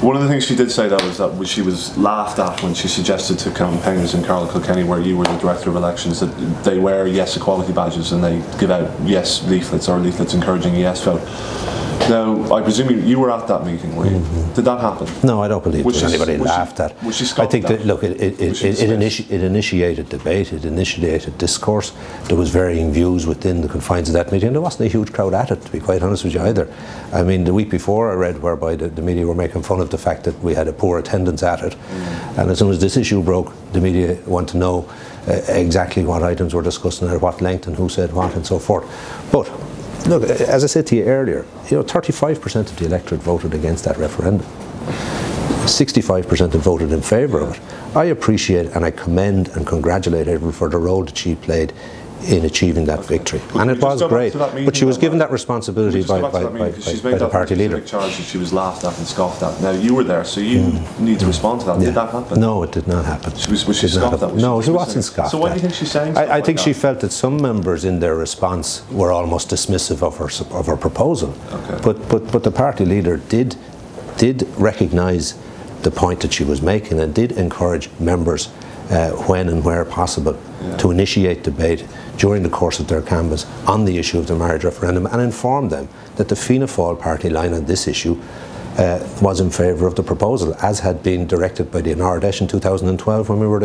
One of the things she did say, though, is that she was laughed at when she suggested to campaigners in Carlow Kilkenny, where you were the director of elections, that they wear yes equality badges and they give out yes leaflets, or leaflets encouraging a yes vote. Now, I presume you were at that meeting, were you? Did that happen? No, I don't believe anybody laughed at. Was she scoffed I think at? that, look, it initiated debate, it initiated discourse. There was varying views within the confines of that meeting, and there wasn't a huge crowd at it, to be quite honest with you, either. I mean, the week before I read whereby the media were making fun of the fact that we had a poor attendance at it, and as soon as this issue broke, the media want to know exactly what items were discussed and at what length and who said what and so forth. But look, as I said to you earlier, 35% of the electorate voted against that referendum. 65% have voted in favour of it. I appreciate and I commend and congratulate everyone for the role that she played in achieving that victory, and it was great. But she was given that responsibility by the party leader. Charge that she was laughed at and scoffed at. Now you were there, so you need to respond to that. Did that happen? No, it did not happen. Was she scoffed at? No, she wasn't scoffed at. So why do you think she's saying? I think she felt that some members in their response were almost dismissive of her proposal. Okay. But the party leader did recognise the point that she was making, and did encourage members when and where possible to initiate debate during the course of their canvass on the issue of the marriage referendum, and inform them that the Fianna Fáil party line on this issue was in favour of the proposal, as had been directed by the Ard in 2012 when we were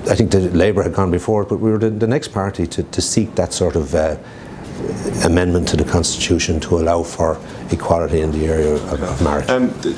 I think the Labour had gone before, but we were the next party to seek that sort of amendment to the Constitution to allow for equality in the area of marriage.